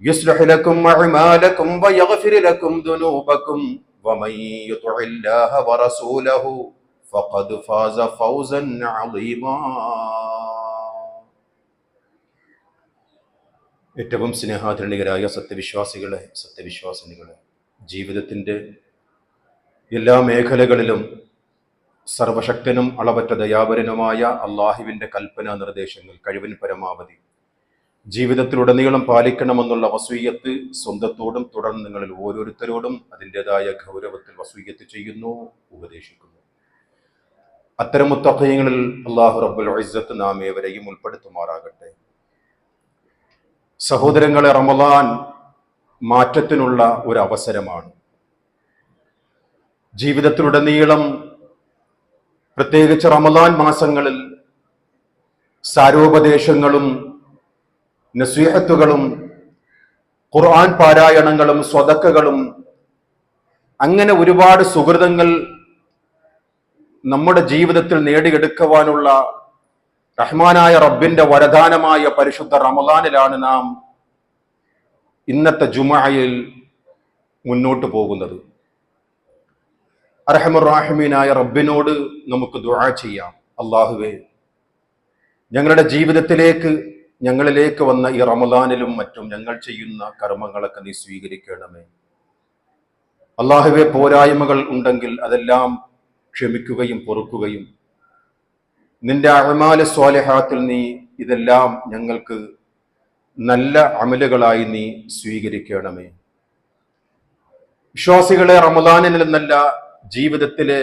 يصلح لكم أعمالكم ويغفر لكم ذنوبكم ومن يطع الله ورسوله فقد فاز فوزا عظيما. ഏറ്റവും സ്നേഹാധരണീയരായ സത്യവിശ്വാസിനികളെ, ജീവിതത്തിൻ്റെ എല്ലാ മേഖലകളിലും സർവശക്തനും അളവറ്റ ദയാപരനുമായ അള്ളാഹുവിൻ്റെ കൽപ്പനാ നിർദ്ദേശങ്ങൾ കഴിവിൻ പരമാവധി ജീവിതത്തിലുടനീളം പാലിക്കണമെന്നുള്ള വസൂയത്ത് സ്വന്തത്തോടും തുടർന്ന് നിങ്ങളിൽ ഓരോരുത്തരോടും അതിൻ്റെതായ ഗൗരവത്തിൽ വസൂയത്ത് ചെയ്യുന്നു, ഉപദേശിക്കുന്നു. അത്തരം മുത്തഖീങ്ങളിൽ അല്ലാഹു റബ്ബുൽ ഇസ്സത്ത് നാം ഏവരെയും ഉൾപ്പെടുത്തുമാറാകട്ടെ. സഹോദരങ്ങളെ, റമളാൻ മാറ്റത്തിനുള്ള ഒരു അവസരമാണ്. ജീവിതത്തിലുടനീളം പ്രത്യേകിച്ച് റമളാൻ മാസങ്ങളിൽ സാരോപദേശങ്ങളും നസീഹത്തുകളും ഖുർആൻ പാരായണങ്ങളും സ്വതക്കകളും അങ്ങനെ ഒരുപാട് സുഹൃതങ്ങൾ നമ്മുടെ ജീവിതത്തിൽ നേടിയെടുക്കുവാനുള്ള റഹ്മാനായ റബ്ബിന്റെ വരദാനമായ പരിശുദ്ധ റമളാനിലാണ് നാം ഇന്നത്തെ ജുമുഅയിൽ മുന്നോട്ട് പോകുന്നത്. അർഹമർ റഹീമീനായ റബ്ബിനോട് നമുക്ക് ദുആ ചെയ്യാം. അല്ലാഹുവേ, ഞങ്ങളുടെ ഞങ്ങളിലേക്ക് വന്ന ഈ റമളാനിലും മറ്റും ഞങ്ങൾ ചെയ്യുന്ന കർമ്മങ്ങളൊക്കെ നീ സ്വീകരിക്കണമേ. അല്ലാഹുവേ, പോരായ്മകൾ ഉണ്ടെങ്കിൽ അതെല്ലാം ക്ഷമിക്കുകയും പൊറുക്കുകയും നിന്റെ അഅ്മാലു സ്വാലിഹാത്തിൽ നീ ഇതെല്ലാം ഞങ്ങൾക്ക് നല്ല അമലുകളായി നീ സ്വീകരിക്കണമേ. വിശ്വാസികളെ, റമളാനിൽ നിന്നല്ല, ജീവിതത്തിലെ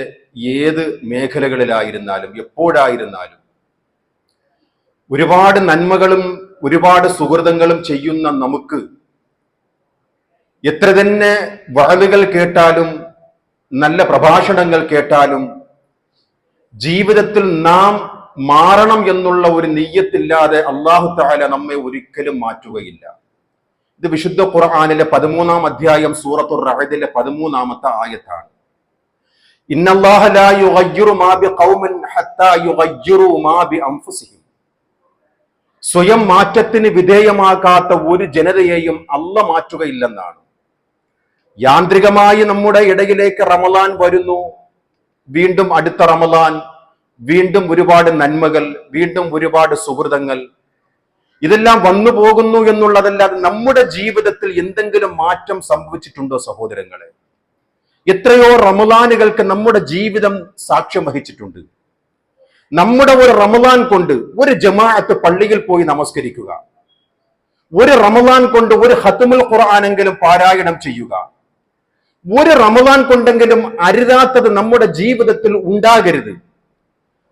ഏത് മേഖലകളിലായിരുന്നാലും എപ്പോഴായിരുന്നാലും ഒരുപാട് നന്മകളും ഒരുപാട് സുഹൃതങ്ങളും ചെയ്യുന്ന നമുക്ക് എത്ര തന്നെ വഅലുകൾ കേട്ടാലും നല്ല പ്രഭാഷണങ്ങൾ കേട്ടാലും ജീവിതത്തിൽ നാം മാറണം എന്നുള്ള ഒരു നിയ്യത്തില്ലാതെ അല്ലാഹു തആല നമ്മെ ഒരിക്കലും മാറ്റുകയില്ല. ഇത് വിശുദ്ധ ഖുർആനിലെ 13-ാം അധ്യായം സൂറത്തുർ റഅദിലെ 13-ാമത്തെ ആയത്താണ്. ഇന്നല്ലാഹ ലാ യുഗയ്യിറു മാ ബിഖൗമിൻ ഹത്താ യുഗയ്യിറു മാ ബിഅൻഫുസിഹിം. സ്വയം മാറ്റത്തിന് വിധേയമാകാത്ത ഒരു ജനതയെയും അല്ലാഹ് മാറ്റുകയില്ലെന്നാണ്. യാന്ത്രികമായി നമ്മുടെ ഇടയിലേക്ക് റമളാൻ വരുന്നു, വീണ്ടും അടുത്ത റമളാൻ, വീണ്ടും ഒരുപാട് നന്മകൾ, വീണ്ടും ഒരുപാട് സുഹൃതങ്ങൾ, ഇതെല്ലാം വന്നു പോകുന്നു എന്നുള്ളതല്ലാതെ നമ്മുടെ ജീവിതത്തിൽ എന്തെങ്കിലും മാറ്റം സംഭവിച്ചിട്ടുണ്ടോ സഹോദരങ്ങളെ? എത്രയോ റമളാനുകൾക്ക് നമ്മുടെ ജീവിതം സാക്ഷ്യം വഹിച്ചിട്ടുണ്ട്. നമ്മുടെ ഒരു റമളാൻ കൊണ്ട് ഒരു ജമാഅത്ത് പള്ളിയിൽ പോയി നമസ്കരിക്കുക, ഒരു റമളാൻ കൊണ്ട് ഒരു ഖത്മുൽ ഖുർആനെങ്കിലും പാരായണം ചെയ്യുക, ഒരു റമളാൻ കൊണ്ടെങ്കിലും അരുതാത്തത് നമ്മുടെ ജീവിതത്തിൽ ഉണ്ടാകരുത്,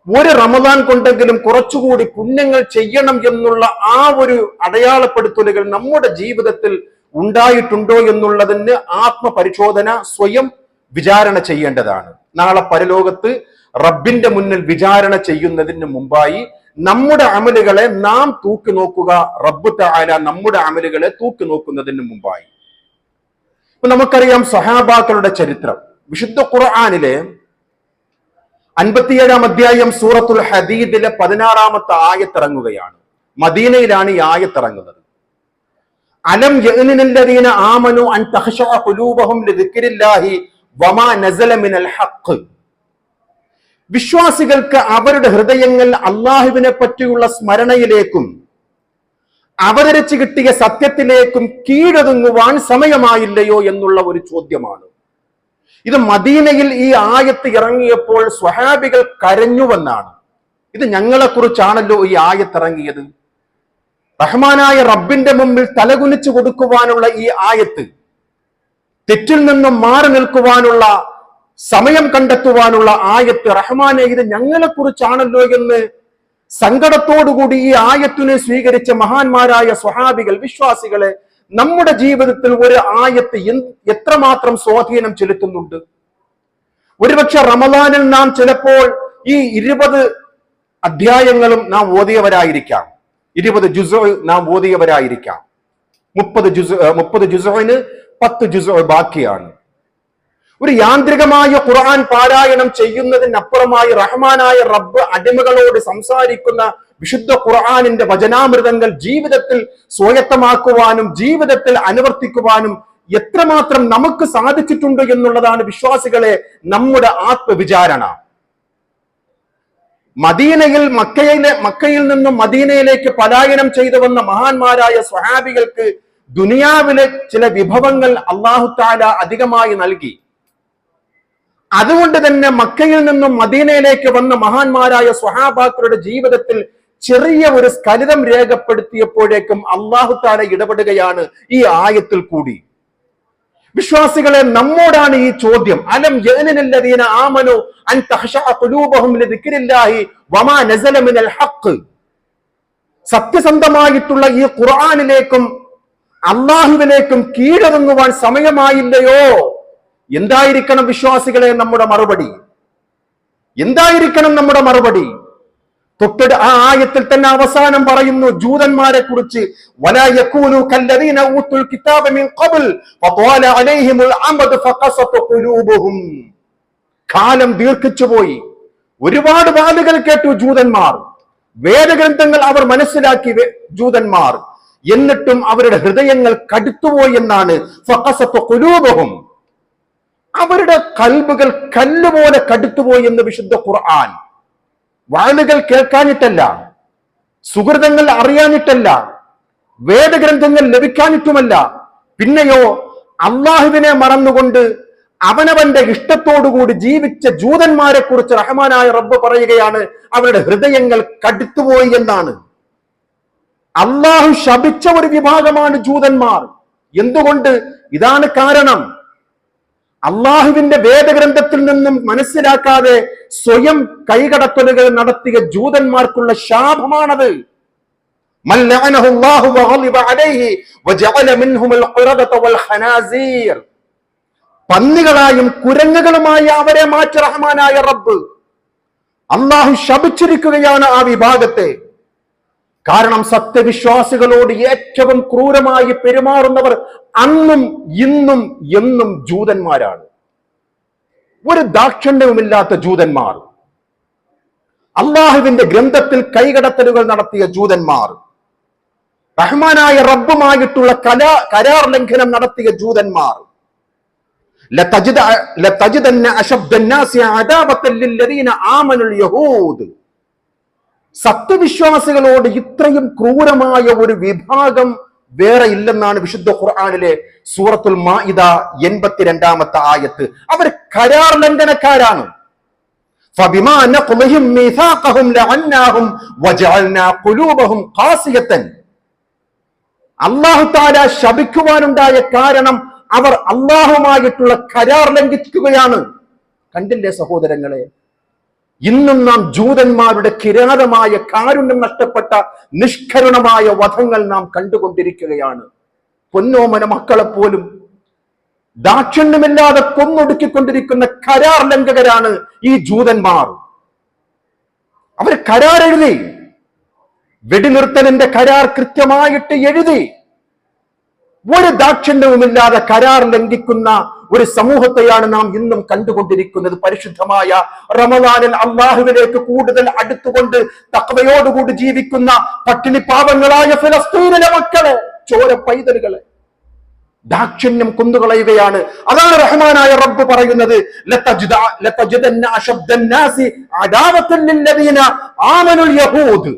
ഒരു റമളാൻ കൊണ്ടെങ്കിലും കുറച്ചുകൂടി പുണ്യങ്ങൾ ചെയ്യണം എന്നുള്ള ആ ഒരു അടയാളപ്പെടുത്തലുകൾ നമ്മുടെ ജീവിതത്തിൽ ഉണ്ടായിട്ടുണ്ടോ എന്നുള്ളതിന് ആത്മപരിശോധന സ്വയം വിചാരണ ചെയ്യേണ്ടതാണ്. നാളെ പരലോകത്ത് റബ്ബിന്റെ മുന്നിൽ വിചാരണ ചെയ്യുന്നതിന് മുമ്പായി നമ്മുടെ അമലുകളെ നാം തൂക്കി നോക്കുക. റബ്ബ് തആല നമ്മുടെ അമലുകളെ തൂക്കി നോക്കുന്നതിന് മുമ്പായി. ഇപ്പൊ നമുക്കറിയാം സഹാബാക്കളുടെ ചരിത്രം. വിശുദ്ധ ഖുർആനിലെ 57-ാം അധ്യായം സൂറത്തുൽ ഹദീദിലെ 16-ാമത്തെ ആയത്തിറങ്ങുകയാണ്. മദീനയിലാണ് ഈ ആയത്തിറങ്ങുന്നത്. അലം യഅ്നില്ലദീന ആമനു അൻ തഖ്ശഅ ഖുലൂബഹും ലിദിക്രില്ലാഹി വമാ നസല മിനൽ ഹഖ്. വിശ്വാസികൾക്ക് അവരുടെ ഹൃദയങ്ങൾ അള്ളാഹുവിനെ പറ്റിയുള്ള സ്മരണയിലേക്കും അവതരിച്ചു കിട്ടിയ സത്യത്തിലേക്കും കീഴടങ്ങുവാൻ സമയമായില്ലയോ എന്നുള്ള ഒരു ചോദ്യമാണ്. ഇത് മദീനയിൽ ഈ ആയത്ത് ഇറങ്ങിയപ്പോൾ സ്വഹാബികൾ കരഞ്ഞുവെന്നാണ്. ഇത് ഞങ്ങളെക്കുറിച്ചാണല്ലോ ഈ ആയത്തിറങ്ങിയത്. റഹ്മാനായ റബ്ബിന്റെ മുമ്പിൽ തലകുനിച്ചു കൊടുക്കുവാനുള്ള ഈ ആയത്ത്, തെറ്റിൽ നിന്നും മാറി നിൽക്കുവാനുള്ള സമയം കണ്ടെത്തുവാനുള്ള ആയത്ത്, റഹ്മാനെ ഇത് ഞങ്ങളെക്കുറിച്ചാണല്ലോ എന്ന് സങ്കടത്തോടുകൂടി ഈ ആയത്തിനെ സ്വീകരിച്ച മഹാന്മാരായ സ്വഹാബികൾ, വിശ്വാസികളെ, നമ്മുടെ ജീവിതത്തിൽ ഒരു ആയത്ത് എത്രമാത്രം സ്വാധീനം ചെലുത്തുന്നുണ്ട്. ഒരുപക്ഷെ റമളാനിൽ നാം ചിലപ്പോൾ ഈ 20 അധ്യായങ്ങളും നാം ഓതിയവരായിരിക്കാം, 20 ജുസ് നാം ഓതിയവരായിരിക്കാം. 30 ജുസ്ഇന് 10 ജുസ് ബാക്കിയാണ്. ഒരു യാന്ത്രികമായ ഖുർആൻ പാരായണം ചെയ്യുന്നതിനപ്പുറമായി റഹ്മാനായ റബ്ബ് അടിമകളോട് സംസാരിക്കുന്ന വിശുദ്ധ ഖുർആനിന്റെ വചനാമൃതങ്ങൾ ജീവിതത്തിൽ സ്വായത്തമാക്കുവാനും ജീവിതത്തിൽ അനുവർത്തിക്കുവാനും എത്രമാത്രം നമുക്ക് സാധിച്ചിട്ടുണ്ട് എന്നുള്ളതാണ് വിശ്വാസികളെ നമ്മുടെ ആത്മവിചാരണ. മക്കയിൽ നിന്നും മദീനയിലേക്ക് പലായനം ചെയ്തു വന്ന മഹാന്മാരായ സ്വഹാബികൾക്ക് ദുനിയാവിലെ ചില വിഭവങ്ങൾ അല്ലാഹു തആല അധികമായി നൽകി. അതുകൊണ്ട് തന്നെ മക്കയിൽ നിന്നും മദീനയിലേക്ക് വന്ന മഹാന്മാരായ സ്വഹാബാക്കളുടെ ജീവിതത്തിൽ ചെറിയ ഒരു സ്ഖലിതം രേഖപ്പെടുത്തിയപ്പോഴേക്കും അല്ലാഹു തആല ഇടപെടുകയാണ് ഈ ആയത്തിൽ കൂടി. വിശ്വാസികളെ, നമ്മോടാണ് ഈ ചോദ്യം. അലം യഅ്നല്ലദീന ആമനു അൻ തഖ്ശഅ ഖുലൂബുഹും ലിദിക്രില്ലാഹി വമാ നസല മിനൽ ഹഖ്. സത്യസന്ധമായിട്ടുള്ള ഈ ഖുർആനിലേക്കും അല്ലാഹുവിലേക്കും കീഴടങ്ങുവാൻ സമയമായില്ലയോ? എന്തായിരിക്കണം വിശ്വാസികളെ നമ്മുടെ മറുപടി? എന്തായിരിക്കണം നമ്മുടെ മറുപടി? തൊട്ടടുത്ത ആ ആയത്തിൽ തന്നെ അവസാനം പറയുന്നു ജൂതന്മാരെ കുറിച്ച്, വലാ യകൂനു കല്ലദീന ഊതുൽ കിതാബ മിൻ ഖബ്ൽ ഫത്വാല അലൈഹിമുൽ അമദ് ഫഖസത ഖുലൂബുഹും. കാലം ദീർഘിച്ചു പോയി. ഒരുപാട് വാദങ്ങൾ കേട്ടു ജൂതന്മാർ, വേദഗ്രന്ഥങ്ങൾ അവർ മനസ്സിലാക്കി ജൂതന്മാർ, എന്നിട്ടും അവരുടെ ഹൃദയങ്ങൾ കടുത്തുപോയി എന്നാണ്. ഫഖസത ഖുലൂബുഹും, അവരുടെ കൽബുകൾ കല്ലുപോലെ കടുത്തുപോയി എന്ന് വിശുദ്ധ ഖുർആൻ. വാളുകൾ കേൾക്കാനിട്ടല്ല, സുഹൃതങ്ങൾ അറിയാനിട്ടല്ല, വേദഗ്രന്ഥങ്ങൾ ലഭിക്കാനിട്ടുമല്ല, പിന്നെയോ അള്ളാഹുവിനെ മറന്നുകൊണ്ട് അവനവന്റെ ഇഷ്ടത്തോടുകൂടി ജീവിച്ച ജൂതന്മാരെ കുറിച്ച് റഹ്മാനായ റബ്ബ് പറയുകയാണ് അവരുടെ ഹൃദയങ്ങൾ കടുത്തുപോയി എന്നാണ്. അള്ളാഹു ശപിച്ച ഒരു വിഭാഗമാണ് ജൂതന്മാർ. എന്തുകൊണ്ട്? ഇതാണ് കാരണം. അള്ളാഹുവിന്റെ വേദഗ്രന്ഥത്തിൽ നിന്നും മനസ്സിലാക്കാതെ സ്വയം കൈകടത്തലുകൾ നടത്തിയ ജൂതന്മാർക്കുള്ള ശാപമാണത്. പന്നികളായും കുരങ്ങുകളുമായി അവരെ മാറ്റി റഹ്മാനായ റബ്ബ്. അള്ളാഹു ശപിച്ചിരിക്കുകയാണ് ആ വിഭാഗത്തെ. കാരണം സത്യവിശ്വാസികളോട് ഏറ്റവും ക്രൂരമായി പെരുമാറുന്നവർ അന്നും ഇന്നും എന്നും ജൂതന്മാരാണ്. ഒരു ദാക്ഷിണ്യവുമില്ലാത്ത ജൂതന്മാർ, അള്ളാഹുവിന്റെ ഗ്രന്ഥത്തിൽ കൈകടത്തലുകൾ നടത്തിയ ജൂതന്മാർ, റഹ്മാനായ റബ്ബുമായിട്ടുള്ള കരാർ ലംഘനം നടത്തിയ ജൂതന്മാർ. ലതജിദന്ന അശബ്ദന്നാസി അദാവത്തൻ ലില്ലദീന ആമനുൽ യഹൂദ്. സത്യവിശ്വാസികളോട് ഇത്രയും ക്രൂരമായ ഒരു വിഭാഗം വേറെ ഇല്ലെന്നാണ് വിശുദ്ധ ഖുർആനിലെ സൂറത്തുൽ മാഇദ 82-ാമത്തെ ആയത്ത്. അവർ കരാർ ലംഘനക്കാരാണ്. ഫബിമാ നഖ്ളിഹിം മീസാഖഹും ലഅന്നാഹും വജഅൽനാ ഖുലൂബഹും ഖാസിയതൻ. അല്ലാഹു തആല ശപിക്കുവാനുണ്ടായ കാരണം അവർ അല്ലാഹുമായിട്ടുള്ള കരാർ ലംഘിക്കുകയാണ്. കണ്ടില്ലേ സഹോദരങ്ങളെ, ഇന്നും നാം ജൂതന്മാരുടെ കിരാതമായ കാരുണ്യം നഷ്ടപ്പെട്ട നിഷ്കരുണമായ വധങ്ങൾ നാം കണ്ടുകൊണ്ടിരിക്കുകയാണ്. പൊന്നോമന മക്കളെ പോലും ദാക്ഷിണ്യമില്ലാതെ കൊന്നൊടുക്കിക്കൊണ്ടിരിക്കുന്ന കരാർ ലംഘകരാണ് ഈ ജൂതന്മാർ. അവർ കരാർ എഴുതി, വെടിനിർത്തലിന്റെ കരാർ കൃത്യമായിട്ട് എഴുതി. ഒരു ദാക്ഷിണ്യവുമില്ലാതെ കരാർ ലംഘിക്കുന്ന ഒരു സമൂഹത്തെയാണ് നാം ഇന്നും കണ്ടുകൊണ്ടിരിക്കുന്നത്. പരിശുദ്ധമായ റമദാനിൽ അള്ളാഹുവിലേക്ക് കൂടുതൽ അടുത്തുകൊണ്ട് തഖ്വയോടുകൂടി ജീവിക്കുന്ന പട്ടിണി പാവങ്ങളായ ഫലസ്തീനിലെ മക്കളെ, ചോര പൈതലുകളെ ദാക്ഷിണ്യം കൊന്നുകളയുകയാണ്. അതാണ് റഹ്മാനായ റബ്ബ് പറയുന്നത്, ലതജിദന്ന അശബ്ദന്നാസി അദാവത്തൻ ലില്ലദീന ആമനുൽ യഹൂദ്.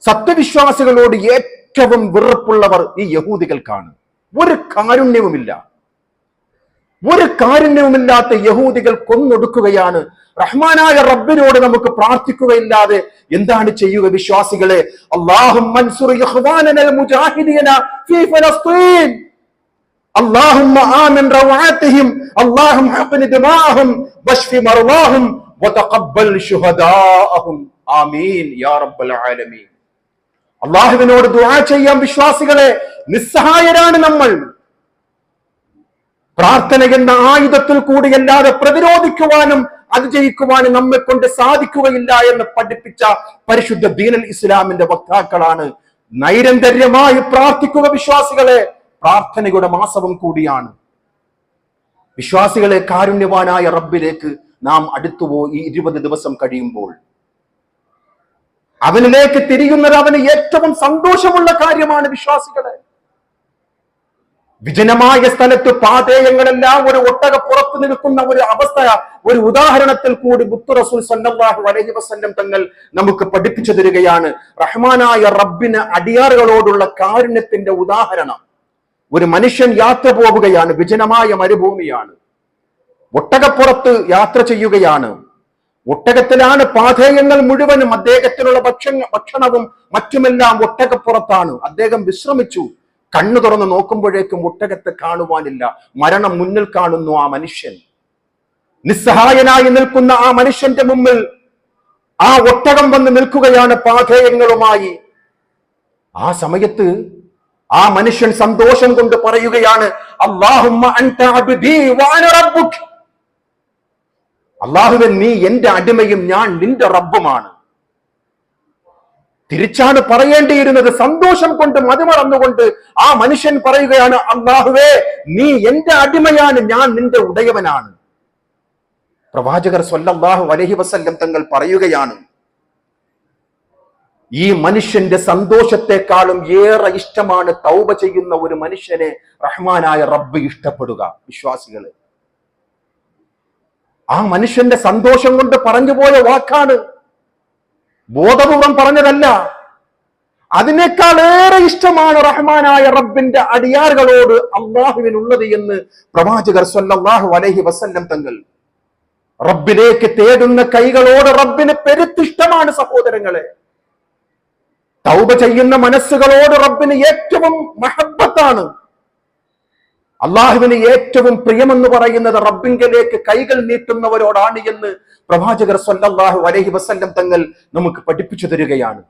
സത്യവിശ്വാസികളോട് ഏറ്റവും വെറുപ്പുള്ളവർ ഈ യഹൂദികൾക്കാണ്. ഒരു കാരുണ്യവുമില്ല, ഒരു കാരുണ്യവുമില്ലാത്ത യഹൂദികൾ കൊന്നൊടുക്കുകയാണ്. റഹ്മാനായ റബ്ബിനോട് നമുക്ക് പ്രാർത്ഥിക്കുകയില്ലാതെ എന്താണ് ചെയ്യുക വിശ്വാസികളെ? അല്ലാഹുമ്മ അൻസുർ ഇഖ്വാനനൽ മുജാഹിദീന ഫീ ഫലസ്തീൻ, അല്ലാഹുമ്മ ആമിൻ റവാഅതിഹിം, അല്ലാഹുമ്മ ഹഖ്നി ദിമാഅഹും വശ്ഫി മർവാഹും വതഖബ്ബൽ ശുഹദാഅഹും. ആമീൻ യാ റബ്ബൽ ആലമീൻ. അള്ളാഹുവിനോട് ദുആ ചെയ്യാം വിശ്വാസികളെ. നിസ്സഹായരാണ് നമ്മൾ. പ്രാർത്ഥന എന്ന ആയുധത്തിൽ കൂടിയല്ലാതെ പ്രതിരോധിക്കുവാനും അതിജയിക്കുവാനും നമ്മെ കൊണ്ട് സാധിക്കുകയില്ല എന്ന് പഠിപ്പിച്ച പരിശുദ്ധ ദീനുൽ ഇസ്ലാമിന്റെ വക്താക്കളാണ്. നൈരന്തര്യമായി പ്രാർത്ഥിക്കുക വിശ്വാസികളെ. പ്രാർത്ഥനയുടെ മാസവും കൂടിയാണ്. വിശ്വാസികളെ, കാരുണ്യവാനായ റബ്ബിലേക്ക് നാം അടുത്തുപോയി 20 ദിവസം കഴിയുമ്പോൾ അവനിലേക്ക് തിരിയുന്നത് അവന് ഏറ്റവും സന്തോഷമുള്ള കാര്യമാണ്. വിശ്വാസികളെ, വിജനമായ സ്ഥലത്ത് പാതേയങ്ങളെല്ലാം ഒരു ഒട്ടകപ്പുറത്ത് നിൽക്കുന്ന ഒരു അവസ്ഥ, ഒരു ഉദാഹരണത്തിൽ കൂടി മുത്ത് റസൂൽ സല്ലല്ലാഹു അലൈഹി വസല്ലം തങ്ങൾ നമുക്ക് പഠിപ്പിച്ചു തരികയാണ്. റഹ്മാനായ റബ്ബിന് അടിയാറുകളോടുള്ള കാരുണ്യത്തിന്റെ ഉദാഹരണം. ഒരു മനുഷ്യൻ യാത്ര പോവുകയാണ്, വിജനമായ മരുഭൂമിയാണ്, ഒട്ടകപ്പുറത്ത് യാത്ര ചെയ്യുകയാണ്. ഒട്ടകത്തിലാണ് പാഥേയങ്ങൾ മുഴുവനും. അദ്ദേഹത്തിനുള്ള ഭക്ഷണവും മറ്റുമെല്ലാം ഒട്ടകപ്പുറത്താണ്. അദ്ദേഹം വിശ്രമിച്ചു. കണ്ണു തുറന്ന് നോക്കുമ്പോഴേക്കും ഒട്ടകത്തെ കാണുവാനില്ല. മരണം മുന്നിൽ കാണുന്നു. ആ മനുഷ്യൻ നിസ്സഹായനായി നിൽക്കുന്ന ആ മനുഷ്യന്റെ മുമ്പിൽ ആ ഒട്ടകം വന്ന് നിൽക്കുകയാണ് പാഥേയങ്ങളുമായി. ആ സമയത്ത് ആ മനുഷ്യൻ സന്തോഷം കൊണ്ട് പറയുകയാണ്, അല്ലാഹുമ്മ അൻത അബ്ദീ വഅന റബ്ബുക. അല്ലാഹുവേ, നീ എന്റെ അടിമയും ഞാൻ നിന്റെ റബ്ബുമാണ്. തിരിച്ചാണ് പറയേണ്ടിയിരുന്നത്. സന്തോഷം കൊണ്ട് മതിമറന്നുകൊണ്ട് ആ മനുഷ്യൻ പറയുകയാണ്, അല്ലാഹുവേ, നീ എന്റെ അടിമയാണ്, ഞാൻ നിന്റെ ഉടയവനാണ്. പ്രവാചകർ സ്വല്ലല്ലാഹു അലൈഹി വസല്ലം തങ്ങൾ പറയുകയാണ്, ഈ മനുഷ്യന്റെ സന്തോഷത്തെക്കാളും ഏറെ ഇഷ്ടമാണ് തൗബ ചെയ്യുന്ന ഒരു മനുഷ്യനെ റഹ്മാനായ റബ്ബ് ഇഷ്ടപ്പെടുക. വിശ്വാസികളെ, ആ മനുഷ്യന്റെ സന്തോഷം കൊണ്ട് പറഞ്ഞുപോയ വാക്കാണ്, ബോധപൂർവം പറഞ്ഞതല്ല. അതിനേക്കാൾ ഏറെ ഇഷ്ടമാണ് റഹ്മാനായ റബ്ബിന്റെ അടിയാറുകളോട് അള്ളാഹുവിനുള്ളത് എന്ന് പ്രവാചകർ സ്വല്ലല്ലാഹു അലൈഹി വസല്ലം തങ്ങൾ. റബ്ബിലേക്ക് തേടുന്ന കൈകളോട് റബ്ബിന് പെരുത്തിഷ്ടമാണ് സഹോദരങ്ങളെ. തൗബ ചെയ്യുന്ന മനസ്സുകളോട് റബ്ബിന് ഏറ്റവും മഹബ്ബത്താണ്. അള്ളാഹുവിന് ഏറ്റവും പ്രിയമെന്ന് പറയുന്നത് റബ്ബിങ്കലേക്ക് കൈകൾ നീട്ടുന്നവരോടാണ് എന്ന് പ്രവാചകർ സ്വല്ലല്ലാഹു അലൈഹി വസല്ലം തങ്ങൾ നമുക്ക് പഠിപ്പിച്ചു തരികയാണ്.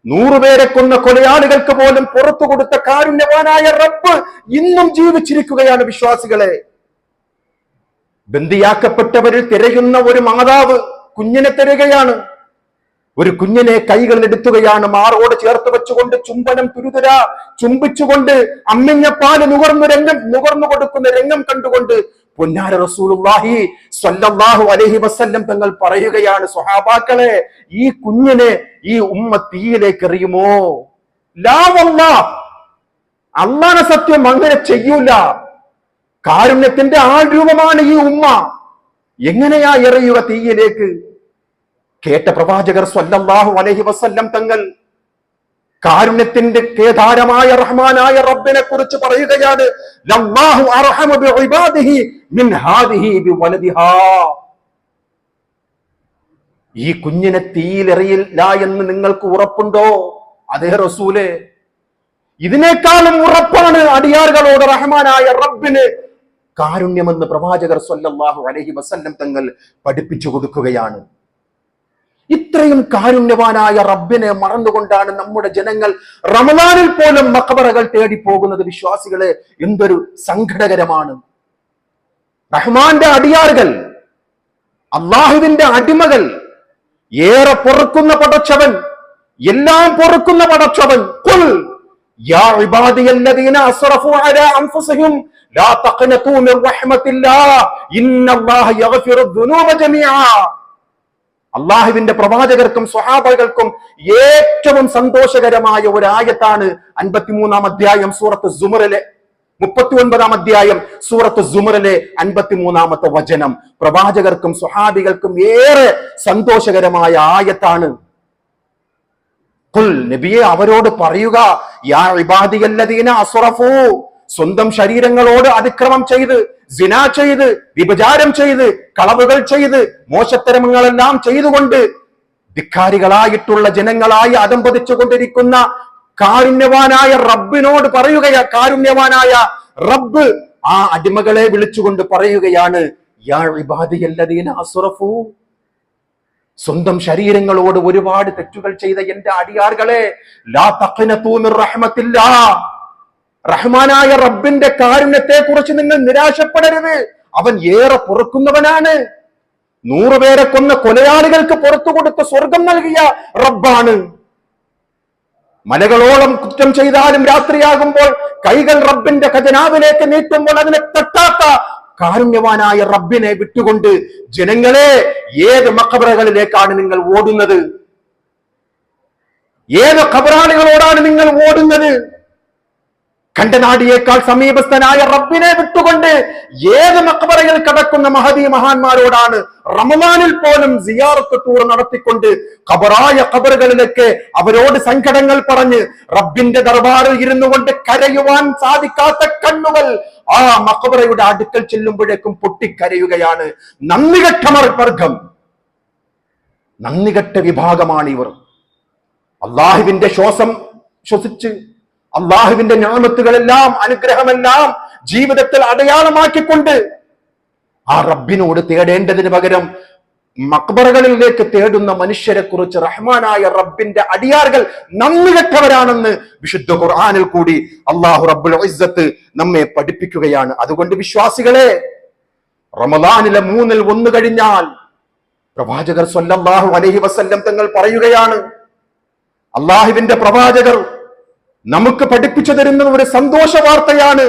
100 പേരെ കൊന്ന കൊലയാളികൾക്ക് പോലും പുറത്തു കൊടുത്ത കാരുണ്യവാനായ റബ്ബ് ഇന്നും ജീവിച്ചിരിക്കുകയാണ്. വിശ്വാസികളെ, ബന്ദിയാക്കപ്പെട്ടവരിൽ തിരയുന്ന ഒരു മാതാവ് കുഞ്ഞിനെ തിരയുകയാണ്. ഒരു കുഞ്ഞിനെ കൈകളിൽ എടുത്തുകയാണ്, മാറോട് ചേർത്ത് വെച്ചുകൊണ്ട് ചുംബനം തുരുതുര ചുംബിച്ചുകൊണ്ട് അമ്മിഞ്ഞ പാല് നുകർന്നു കൊടുക്കുന്ന രംഗം കണ്ടുകൊണ്ട് പൊന്നാര റസൂലുള്ളാഹി സ്വല്ലല്ലാഹു അലൈഹി വസല്ലം തങ്ങൾ പറയുകയാണ്, സ്വഹാബാക്കളെ, ഈ കുഞ്ഞിനെ ഈ ഉമ്മ തീയിലേക്ക് എറിയുമോ? ലാ വല്ലാഹ്, അല്ലാഹുവിനെ സത്യം, അങ്ങനെ ചെയ്യൂല. കാരുണ്യത്തിന്റെ ആൾരൂപമാണ് ഈ ഉമ്മ. എങ്ങനെയാ എറിയുക തീയിലേക്ക്? കേട്ട പ്രവാചകർ സ്വല്ലല്ലാഹു അലൈഹി വസല്ലം തങ്ങൾ കാരുണ്യത്തിന്റെ കേദാരമായ റഹ്മാനായ റബ്ബിനെ കുറിച്ച് പറയുകയാണ്, ലല്ലാഹു അർഹമു ബിഇബാദിഹി മിൻ ഹാദിഹി ബിവലദിഹാ. ഈ കുഞ്ഞിനെ തീയിലെറിയില്ല എന്ന് നിങ്ങൾക്ക് ഉറപ്പുണ്ടോ? അതേ റസൂലേ, ഇതിനേക്കാളും ഉറപ്പാണ് അടിയാറുകളോട് റഹ്മാനായ റബ്ബിന് കാരുണ്യമെന്ന് പ്രവാചകർ സ്വല്ലല്ലാഹു അലൈഹി വസല്ലം തങ്ങൾ പഠിപ്പിച്ചു കൊടുക്കുകയാണ്. ഇത്രയും കാരുണ്യവാനായ റബ്ബിനെ മറന്നുകൊണ്ടാണ് നമ്മുടെ ജനങ്ങൾ റമദാനിൽ പോലും മഖബറകൾ തേടി പോകുന്നത്. വിശ്വാസികളെ, എന്തൊരു സങ്കടകരമാണ്. റഹ്മാന്റെ അടിയാറുകൾ, അള്ളാഹുവിന്റെ അടിമകൾ, ഏറെ പൊറുക്കുന്ന പടച്ചവൻ, എല്ലാം പൊറുക്കുന്ന പടച്ചവൻ. ഖുൽ യാ ഇബാദിയല്ലദീന അസ്റഫു അലാ അൻഫുസിഹിം ലാ തഖ്നതു മിർ റഹ്മത്തില്ലാഹ് ഇന്നല്ലാഹ യഗ്ഫിറു ദുനൂബ ജമീഅ. അള്ളാഹുവിന്റെ പ്രവാചകർക്കും സ്വഹാബകൾക്കും ഏറ്റവും സന്തോഷകരമായ ഒരു ആയത്താണ് 53-ാം അധ്യായം സൂറത്ത് സുമറിലെ 39-ാം അധ്യായം സൂറത്ത് സുമറിലെ 53-ാമത്തെ വചനം. പ്രവാചകർക്കും സ്വഹാബികൾക്കും ഏറെ സന്തോഷകരമായ ആയത്താണ്. ഖുൽ, നബിയെ അവരോട് പറയുക, യാ ഇബാദിയല്ലദീന അസ്റഫു, സ്വന്തം ശരീരങ്ങളോട് അതിക്രമം ചെയ്ത്, സിനാ ചെയ്ത്, വിഭചാരം ചെയ്ത്, കളവുകൾ ചെയ്ത്, മോശത്തരങ്ങളെല്ലാം ചെയ്തുകൊണ്ട് ധിക്കാരികളായിട്ടുള്ള ജനങ്ങളായി അധംപതിച്ചു കൊണ്ടിരിക്കുന്ന കാരുണ്യവാനായ റബ്ബിനോട് പറയുകയാ. കാരുണ്യവാനായ റബ്ബ് ആ അടിമകളെ വിളിച്ചുകൊണ്ട് പറയുകയാണ്, യാ ഇബാദിയല്ലദീന അസ്റഫു, സ്വന്തം ശരീരങ്ങളോട് ഒരുപാട് തെറ്റുകൾ ചെയ്ത എന്റെ അടിയാറുകളെ, ലാ തഖ്നതു മിർ റഹ്മത്തില്ലാഹ്, റഹ്മാനായ റബ്ബിന്റെ കാരുണ്യത്തെ കുറിച്ച് നിങ്ങൾ നിരാശപ്പെടരുത്. അവൻ ഏറെ പൊറുക്കുന്നവനാണ്. 100 പേരെ കൊന്ന കൊലയാളികൾക്ക് പുറത്തു കൊടുത്ത സ്വർഗം നൽകിയ റബ്ബാണ്. മലകളോളം കുറ്റം ചെയ്താലും രാത്രിയാകുമ്പോൾ കൈകൾ റബ്ബിന്റെ ഖജനാവിലേക്ക് നീട്ടുമ്പോൾ അതിനെ തട്ടാത്ത കാരുണ്യവാനായ റബ്ബിനെ വിട്ടുകൊണ്ട് ജനങ്ങളെ ഏത് മഖബറകളിലേക്കാണ് നിങ്ങൾ ഓടുന്നത്? ഏത് ഖബറാളികളോടാണ് നിങ്ങൾ ഓടുന്നത്? കണ്ടനാടിയേക്കാൾ സമീപസ്ഥനായ റബ്ബിനെ വിട്ടുകൊണ്ട് ഏത് മഖബറയിൽ കിടക്കുന്ന മഹദി മഹാന്മാരോടാണ് റമളാനിൽ പോലും സിയാറത്ത് ടൂർ നടത്തിക്കൊണ്ട് ഖബറായ ഖബറുകളിലേക്ക് അവരോട് സങ്കടങ്ങൾ പറഞ്ഞ് റബ്ബിന്റെ ദർബാറിൽ ഇരുന്നു കൊണ്ട് കരയുവാൻ സാധിക്കാത്ത കണ്ണുകൾ ആ മഖബറയുടെ അടുക്കൽ ചെല്ലുമ്പോഴേക്കും പൊട്ടിക്കരയുകയാണ്. നന്ദികെട്ട വർഗം, നന്ദികെട്ട വിഭാഗമാണ് ഇവർ. അള്ളാഹുവിന്റെ ശ്വാസം ശ്വസിച്ച് അള്ളാഹുവിന്റെ ഞാമത്തുകളെല്ലാം അനുഗ്രഹമെല്ലാം ജീവിതത്തിൽ അടയാളമാക്കിക്കൊണ്ട് ആ റബ്ബിനോട് തേടേണ്ടതിന് പകരം മക്ബറകളിലേക്ക് തേടുന്ന മനുഷ്യരെ കുറിച്ച് റഹ്മാനായ റബ്ബിന്റെ അടിയാറുകൾ നന്ദികെട്ടവരാണെന്ന് വിശുദ്ധ ഖുർആനിൽ കൂടി അല്ലാഹു റബ്ബുൽ ഇസ്സത്ത് നമ്മെ പഠിപ്പിക്കുകയാണ്. അതുകൊണ്ട് വിശ്വാസികളെ, റമളാനിലെ 1 കഴിഞ്ഞാൽ പ്രവാചകർ സ്വല്ലല്ലാഹു അലൈഹി വസല്ലം തങ്ങൾ പറയുകയാണ്, അള്ളാഹുവിന്റെ പ്രവാചകർ നമുക്ക് പഠിപ്പിച്ചു തരുന്ന ഒരു സന്തോഷ വാർത്തയാണ്.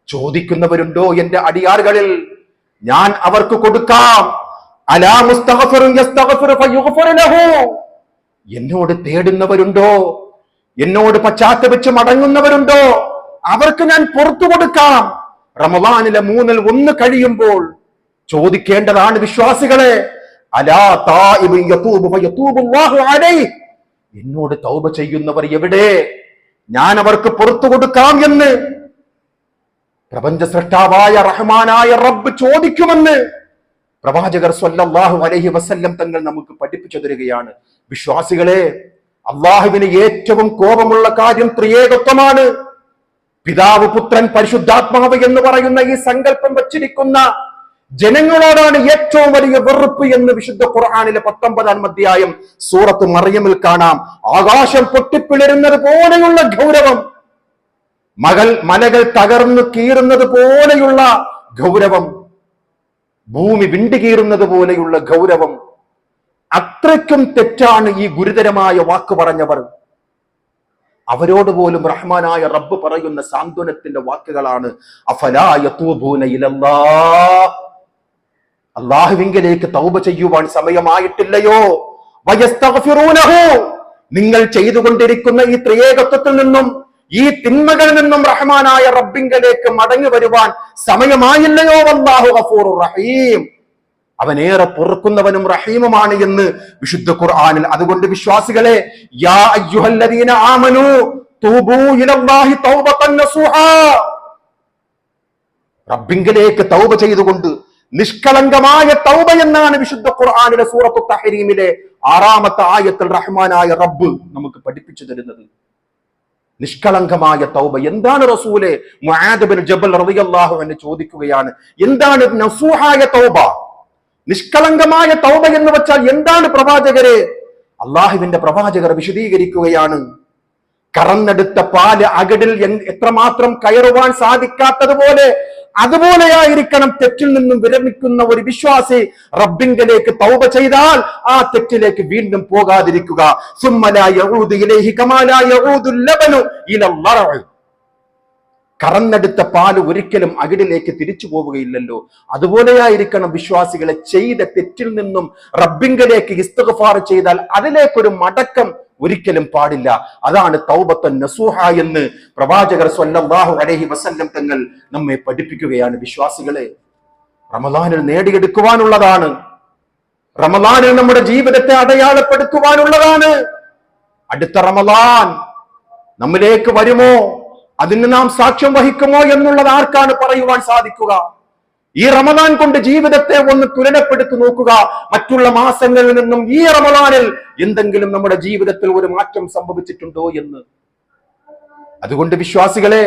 ചോദിക്കുന്നവരുണ്ടോ എന്റെ അടിയാറുകളിൽ, ഞാൻ അവർക്ക് കൊടുക്കാം. എന്നോട് തേടുന്നവരുണ്ടോ, എന്നോട് പശ്ചാത്തപിച്ച് മടങ്ങുന്നവരുണ്ടോ, അവർക്ക് ഞാൻ പുറത്തു കൊടുക്കാം. റമളാനിലെ 1 കഴിയുമ്പോൾ ചോദിക്കേണ്ടതാണ് വിശ്വാസികളെ. എന്നോട് തൗബ ചെയ്യുന്നവർ എവിടെ? ഞാൻ അവർക്ക് പുറത്തു കൊടുക്കാം എന്ന് പ്രപഞ്ച സൃഷ്ടാവായ റഹ്മാനായ റബ്ബ് ചോദിക്കുമെന്ന് പ്രവാചകർ സ്വല്ലല്ലാഹു അലൈഹി വസല്ലം തങ്ങൾ നമുക്ക് പഠിപ്പിച്ചു തരികയാണ്. വിശ്വാസികളെ, അള്ളാഹുവിന് ഏറ്റവും കോപമുള്ള കാര്യം ത്രിയേകത്വമാണ്. പിതാവ്, പുത്രൻ, പരിശുദ്ധാത്മാവ് എന്ന് പറയുന്ന ഈ സങ്കല്പം വച്ചിരിക്കുന്ന ജനങ്ങളോടാണ് ഏറ്റവും വലിയ വെറുപ്പ് എന്ന് വിശുദ്ധ ഖുർആനിലെ 19-ാം അധ്യായം സൂറത്ത് മറിയമിൽ കാണാം. ആകാശം പൊട്ടിപ്പിളരുന്നത് പോലെയുള്ള ഗൗരവം, മലകൾ തകർന്നു കീറുന്നത് പോലെയുള്ള ഗൗരവം, ഭൂമി വിണ്ടുകീറുന്നത് പോലെയുള്ള ഗൗരവം. അത്രയ്ക്കും തെറ്റാണ് ഈ ഗുരുതരമായ വാക്ക് പറഞ്ഞവർ. അവരോട് പോലും റഹ്മാനായ റബ്ബ് പറയുന്ന സാന്ത്വനത്തിന്റെ വാക്കുകളാണ് അഫലാ യതൂബൂന ഇലല്ലാഹ്. അള്ളാഹുവിങ്കലേക്ക് തൗബ ചെയ്യുവാൻ സമയമായിട്ടില്ലയോ? വയസ്തഗ്ഫിറൂനഹു, നിങ്ങൾ ചെയ്തുകൊണ്ടിരിക്കുന്ന ഈ ത്രിയേകത്വത്തിൽ നിന്നും ഈ തിന്മകളിൽ നിന്നും റഹ്മാനായ റബ്ബിങ്കലേക്ക് മടങ്ങി വരുവാൻ സമയമായില്ലയോ? വല്ലാഹു ഗഫൂറുർ റഹീം, അവനേറെ പൊറുക്കുന്നവനും റഹീമുമാണ് എന്ന് വിശുദ്ധ ഖുർആനിൽ. അതുകൊണ്ട് വിശ്വാസികളെ, യാ അയ്യുഹല്ലദീന ആമനൂ തൂബൂ ഇലല്ലാഹി തൗബതൻ നസൂഹാ, റബ്ബിങ്കലേക്ക് തൗബ ചെയ്തുകൊണ്ട് നിഷ്കളങ്കമായ തൗബ എന്നാണ് വിശുദ്ധ ഖുർആനിലെ സൂറത്തു തഹ്രീമിലെ 6-ാമത്തെ ആയത്തിൽ റഹ്മാനായ റബ്ബ് നമുക്ക് പഠിപ്പിച്ചു തരുന്നത്. നിഷ്കളങ്കമായ തൗബ എന്താണ് റസൂലെ? മുആദ് ബിൻ ജബൽ റളിയല്ലാഹു അൻഹു ചോദിക്കുകയാണ്, എന്താണ് നസൂഹായ തൗബ? നിഷ്കളങ്കമായ തൗബ എന്ന് വെച്ചാൽ എന്താണ് പ്രവാചകരെ? അള്ളാഹുവിന്റെ പ്രവാചകർ വിശദീകരിക്കുകയാണ്. കറന്നെടുത്ത പാല് അകടിൽ എത്രമാത്രം കയറുവാൻ സാധിക്കാത്തതുപോലെ അതുപോലെയായിരിക്കണം തെറ്റിൽ നിന്നും വിരമിക്കുന്ന ഒരു വിശ്വാസി റബ്ബിങ്കലേക്ക് തൗബ ചെയ്താൽ ആ തെറ്റിലേക്ക് വീണ്ടും പോകാതിരിക്കുക. കറന്നെടുത്ത പാല് ഒരിക്കലും അകിടിലേക്ക് തിരിച്ചു പോവുകയില്ലല്ലോ. അതുപോലെയായിരിക്കണം വിശ്വാസികളെ ചെയ്ത തെറ്റിൽ നിന്നും റബ്ബിങ്കലേക്ക് ഇസ്തിഗ്ഫാർ ചെയ്താൽ അതിലേക്കൊരു മടക്കം ഒരിക്കലും പാടില്ല. അതാണ് തൗബത്തുൻ നസൂഹ എന്ന് പ്രവാചകർ സ്വല്ലല്ലാഹു അലൈഹി വസല്ലം തങ്ങൾ നമ്മെ പഠിപ്പിക്കുകയാണ്. വിശ്വാസികളെ, റമളാനിൽ നേടിയെടുക്കുവാനുള്ളതാണ്, റമളാനിൽ നമ്മുടെ ജീവിതത്തെ അടയാളപ്പെടുത്തുവാനുള്ളതാണ്. അടുത്ത റമളാൻ നമ്മിലേക്ക് വരുമോ, അതിന് നാം സാക്ഷ്യം വഹിക്കുമോ എന്നുള്ളത് ആർക്കാണ് പറയുവാൻ സാധിക്കുക? ഈ റമളാൻ കൊണ്ട് ജീവിതത്തെ ഒന്ന് തുലനപ്പെടുത്തി നോക്കുക. മറ്റുള്ള മാസങ്ങളിൽ നിന്നും ഈ റമളാനിൽ എന്തെങ്കിലും നമ്മുടെ ജീവിതത്തിൽ ഒരു മാറ്റം സംഭവിച്ചിട്ടുണ്ടോ എന്ന്. അതുകൊണ്ട് വിശ്വാസികളെ,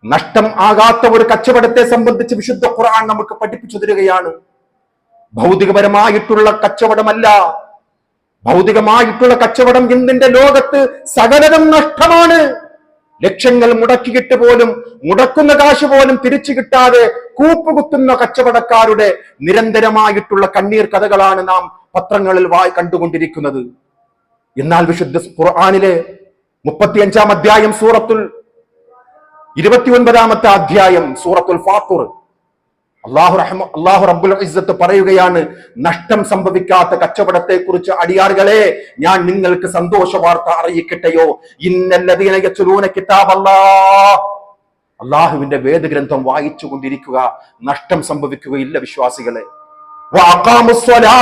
നഷ്ടം ആകാത്ത ഒരു കച്ചവടത്തെ സംബന്ധിച്ച് വിശുദ്ധ ഖുർആൻ നമുക്ക് പഠിപ്പിച്ചു തരികയാണ്. ഭൗതികപരമായിട്ടുള്ള കച്ചവടമല്ല, ഭൗതികമായിട്ടുള്ള കച്ചവടം ഇന്നിന്റെ ലോകത്ത് സകലതും നഷ്ടമാണ്. ലക്ഷങ്ങൾ മുടക്കിയിട്ട് പോലും മുടക്കുന്ന കാശ് പോലും തിരിച്ചു കിട്ടാതെ കൂപ്പുകുത്തുന്ന കച്ചവടക്കാരുടെ നിരന്തരമായിട്ടുള്ള കണ്ണീർ കഥകളാണ് നാം പത്രങ്ങളിൽ കണ്ടുകൊണ്ടിരിക്കുന്നത്. എന്നാൽ വിശുദ്ധ ഖുർആനിലെ 35-ാം അധ്യായം സൂറത്തുൽ 29-ാമത്തെ അധ്യായം സൂറത്തുൽ ഫാത്തിർ. അല്ലാഹു റബ്ബുൽ ഇസ്സത്ത് പറയുകയാണ്, നഷ്ടം സംഭവിക്കാത്ത കച്ചവടത്തെ കുറിച്ച് അടിയാറുകളെ ഞാൻ നിങ്ങൾക്ക് സന്തോഷ വാർത്ത അറിയിക്കട്ടെയോ. ഇന്നല്ലദീന യത്ലൂന കിതാബല്ലാഹ്, അല്ലാഹുവിന്റെ വേദഗ്രന്ഥം വായിച്ചു കൊണ്ടിരിക്കുക, നഷ്ടം സംഭവിക്കുകയില്ല വിശ്വാസികളെ. വഅഖാമുസ്സലാ,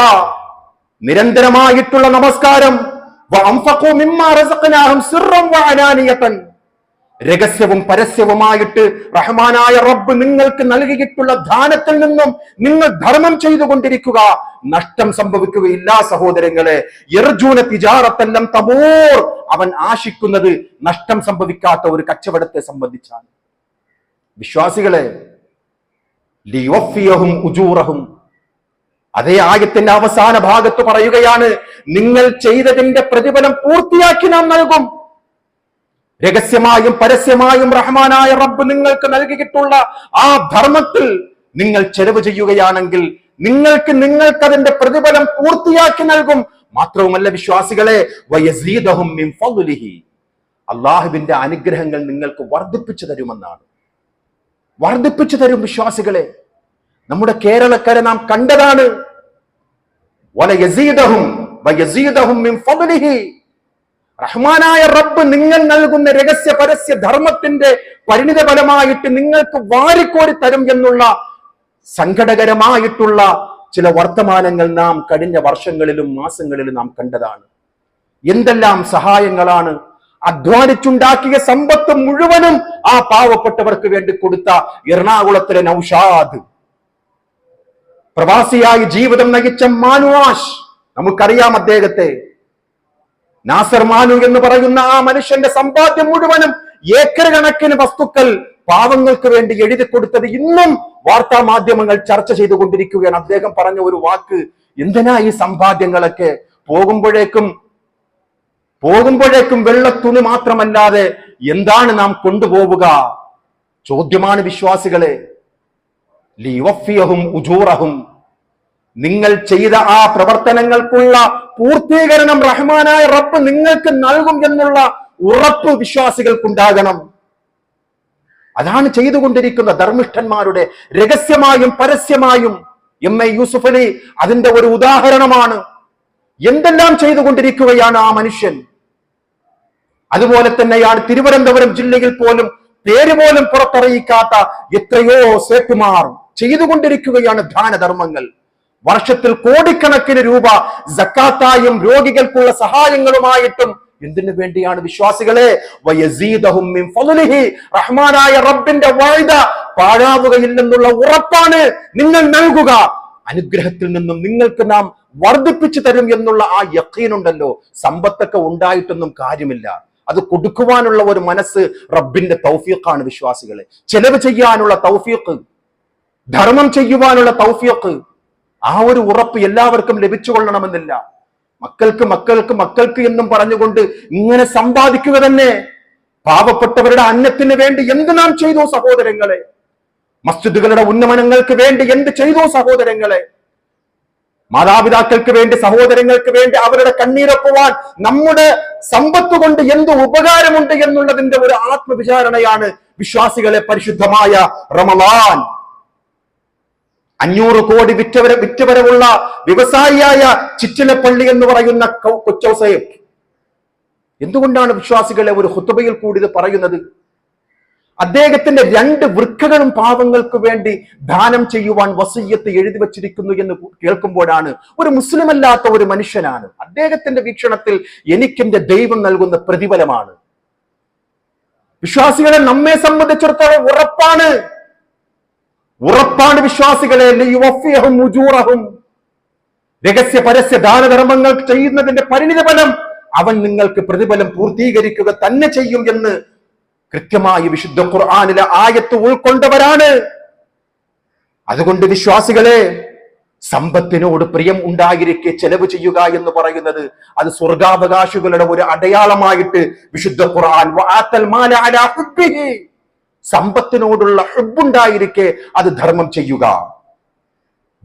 നിരന്തരമായിട്ടുള്ള നമസ്കാരം. വഅൻഫഖൂ മിമ്മാ റസഖ്നാഹും സിർറൻ വഅലാനിയതൻ, രഹസ്യവും പരസ്യവുമായിട്ട് റഹ്മാനായ റബ്ബ് നിങ്ങൾക്ക് നൽകിയിട്ടുള്ള ദാനത്തിൽ നിന്നും നിങ്ങൾ ധർമ്മം ചെയ്തുകൊണ്ടിരിക്കുക, നഷ്ടം സംഭവിക്കുകയില്ല സഹോദരങ്ങളെ. യർജൂന തിജാറത്തൻ ലം തബൂർ, അവൻ ആശിക്കുന്നത് നഷ്ടം സംഭവിക്കാത്ത ഒരു കച്ചവടത്തെ സംബന്ധിച്ചാണ്. വിശ്വാസികളെ, ലിയുവഫിയഹും ഉജൂറഹും, അതേ ആയത്തിന്റെ അവസാന ഭാഗത്ത് പറയുകയാണ്, നിങ്ങൾ ചെയ്തതിന്റെ പ്രതിഫലം പൂർത്തിയാക്കി നാം നൽകും. രഹസ്യമായും പരസ്യമായും റഹ്മാനായ റബ്ബ് നിങ്ങൾക്ക് നൽകിയിട്ടുള്ള ആ ധർമ്മത്തിൽ നിങ്ങൾ ചെലവ് ചെയ്യുകയാണെങ്കിൽ നിങ്ങൾക്കതിന്റെ പ്രതിഫലം പൂർത്തിയാക്കി നൽകും. മാത്രവുമല്ല വിശ്വാസികളെ, വയസീദഹും മിൻ ഫദ്ലിഹി, അല്ലാഹുവിന്റെ അനുഗ്രഹങ്ങൾ നിങ്ങൾക്ക് വർദ്ധിപ്പിച്ചു തരുമെന്നാണ്. വർദ്ധിപ്പിച്ചു തരും വിശ്വാസികളെ. നമ്മുടെ കേരളക്കര നാം കണ്ടതാണ്. വയസീദഹും മിൻ ഫദ്ലിഹി, റഹ്മാനായ റബ്ബ് നിങ്ങൾ നൽകുന്ന രഹസ്യ പരസ്യ ധർമ്മത്തിന്റെ പരിണിത ഫലമായിട്ട് നിങ്ങൾക്ക് വാരിക്കോരി തരും എന്നുള്ള സങ്കടകരമായിട്ടുള്ള ചില വർത്തമാനങ്ങൾ നാം കഴിഞ്ഞ വർഷങ്ങളിലും മാസങ്ങളിലും നാം കണ്ടതാണ്. എന്തെല്ലാം സഹായങ്ങളാണ്! അധ്വാനിച്ചുണ്ടാക്കിയ സമ്പത്ത് മുഴുവനും ആ പാവപ്പെട്ടവർക്ക് വേണ്ടി കൊടുത്ത എറണാകുളത്തിലെ നൗഷാദ്, പ്രവാസിയായി ജീവിതം നയിച്ച മാനുവാഷ്, നമുക്കറിയാം അദ്ദേഹത്തെ. നാസർ മാനു എന്ന് പറയുന്ന ആ മനുഷ്യന്റെ സമ്പാദ്യം മുഴുവനും ഏക്കർ കണക്കിന് വസ്തുക്കൾ പാവങ്ങൾക്ക് വേണ്ടി എഴുതി കൊടുത്തത് ഇന്നും വാർത്താ മാധ്യമങ്ങൾ ചർച്ച ചെയ്തുകൊണ്ടിരിക്കുകയാണ്. അദ്ദേഹം പറഞ്ഞ ഒരു വാക്ക്, എന്തിനാ ഈ സമ്പാദ്യങ്ങളൊക്കെ? പോകുമ്പോഴേക്കും വെള്ളത്തുണി മാത്രമല്ലാതെ എന്താണ് നാം കൊണ്ടുപോവുക? ചോദ്യമാണ് വിശ്വാസികളെ. ലിയുവഫിയഹും ഉജൂറഹും, നിങ്ങൾ ചെയ്ത ആ പ്രവർത്തനങ്ങൾക്കുള്ള പൂർത്തീകരണം റഹ്മാനായ റബ്ബ് നിങ്ങൾക്ക് നൽകും എന്നുള്ള ഉറപ്പ് വിശ്വാസികൾക്കുണ്ടാകണം. അതാണ് ചെയ്തുകൊണ്ടിരിക്കുന്ന ധർമ്മിഷ്ഠന്മാരുടെ രഹസ്യമായും പരസ്യമായും. എം.എ. യൂസുഫ് അലി അതിന്റെ ഒരു ഉദാഹരണമാണ്. എന്തെല്ലാം ചെയ്തുകൊണ്ടിരിക്കുകയാണ് ആ മനുഷ്യൻ. അതുപോലെ തന്നെയാണ് തിരുവനന്തപുരം ജില്ലയിൽ പോലും പേര് പോലും പുറത്തറിയിക്കാത്ത എത്രയോ സേട്ടുമാർ ചെയ്തുകൊണ്ടിരിക്കുകയാണ് ദാനധർമ്മങ്ങൾ. വർഷത്തിൽ കോടിക്കണക്കിന് രൂപ സക്കാത്തായും രോഗികൾക്കുള്ള സഹായങ്ങളുമായിട്ടും. എന്തിനു വേണ്ടിയാണ് വിശ്വാസികളെ? വയസീദഹും മിൻ ഫദ്ലിഹി, റഹ്മാനായ റബ്ബിന്റെ വഅദ പാഴാവുകയില്ലെന്നുള്ള ഉറപ്പാണ്. നിങ്ങൾ നൽകുക, അനുഗ്രഹത്തിൽ നിന്നും നിങ്ങൾക്ക് നാം വർദ്ധിപ്പിച്ചു തരും എന്നുള്ള ആ യഖീനുണ്ടല്ലോ. സമ്പത്തൊക്കെ ഉണ്ടായിട്ടൊന്നും കാര്യമില്ല, അത് കൊടുക്കുവാനുള്ള ഒരു മനസ്സ് റബ്ബിന്റെ തൗഫീഖാണ് വിശ്വാസികളെ. ചെലവ് ചെയ്യാനുള്ള തൗഫീഖ്, ധർമ്മം ചെയ്യുവാനുള്ള തൗഫീഖ്, ആ ഒരു ഉറപ്പ് എല്ലാവർക്കും ലഭിച്ചുകൊള്ളണമെന്നില്ല. മക്കൾക്ക് എന്നും പറഞ്ഞുകൊണ്ട് ഇങ്ങനെ സമ്പാദിക്കുക തന്നെ. പാവപ്പെട്ടവരുടെ അന്നത്തിന് വേണ്ടി എന്ത് നാം ചെയ്തു സഹോദരങ്ങളെ? മസ്ജിദുകളുടെ ഉന്നമനങ്ങൾക്ക് വേണ്ടി എന്ത് ചെയ്തു സഹോദരങ്ങളെ? മാതാപിതാക്കൾക്ക് വേണ്ടി, സഹോദരങ്ങൾക്ക് വേണ്ടി അവരുടെ കണ്ണീരൊപ്പുവാൻ നമ്മുടെ സമ്പത്ത് കൊണ്ട് എന്ത് ഉപകാരമുണ്ട് എന്നുള്ളതിന്റെ ഒരു ആത്മവിചാരണയാണ് വിശ്വാസികളെ പരിശുദ്ധമായ റമളാൻ. 500 കോടി വിറ്റുവരവുള്ള വ്യവസായിയായ ചിറ്റിലപ്പള്ളി എന്ന് പറയുന്ന കൊച്ചൗസേബ് എന്തുകൊണ്ടാണ് വിശ്വാസികളെ ഒരു ഖുതുബയിൽ കൂടി ഇത് പറയുന്നത്? അദ്ദേഹത്തിന്റെ 2 വൃക്കകളും പാവങ്ങൾക്ക് വേണ്ടി ദാനം ചെയ്യുവാൻ വസിയ്യത്ത് എഴുതി വച്ചിരിക്കുന്നു എന്ന് കേൾക്കുമ്പോഴാണ്, ഒരു മുസ്ലിം അല്ലാത്ത ഒരു മനുഷ്യനാണ്, അദ്ദേഹത്തിന്റെ വീക്ഷണത്തിൽ എനിക്കെന്റെ ദൈവം നൽകുന്ന പ്രതിഫലമാണ്. വിശ്വാസികളെ നമ്മെ സംബന്ധിച്ചിടത്തോളം ഉറപ്പാണ് വിശ്വാസികളെ. ലിയുവഫിയഹും ഉജൂറഹും, രഹസ്യ പരസ്യ ദാനധർമ്മങ്ങൾ ചെയ്യുന്നതിന്റെ പരിണിത ഫലം അവൻ നിങ്ങൾക്ക് പ്രതിഫലം പൂർത്തീകരിക്കുക തന്നെ ചെയ്യും എന്ന് കൃത്യമായി വിശുദ്ധ ഖുർആനിലെ ആയത്ത് ഉൾക്കൊണ്ടവരാണ്. അതുകൊണ്ട് വിശ്വാസികളെ, സമ്പത്തിനോട് പ്രിയം ഉണ്ടായിരിക്കെ ചെലവ് ചെയ്യുക എന്ന് പറയുന്നത് അത് സ്വർഗാവകാശികളുടെ ഒരു അടയാളമായിട്ട് വിശുദ്ധ ഖുർആൻ വആതൽ മാല അലാ ഹുബ്ബിഹി, സമ്പത്തിനോടുള്ള ഹുബ്ബുണ്ടായിരിക്കെ അത് ധർമ്മം ചെയ്യുക.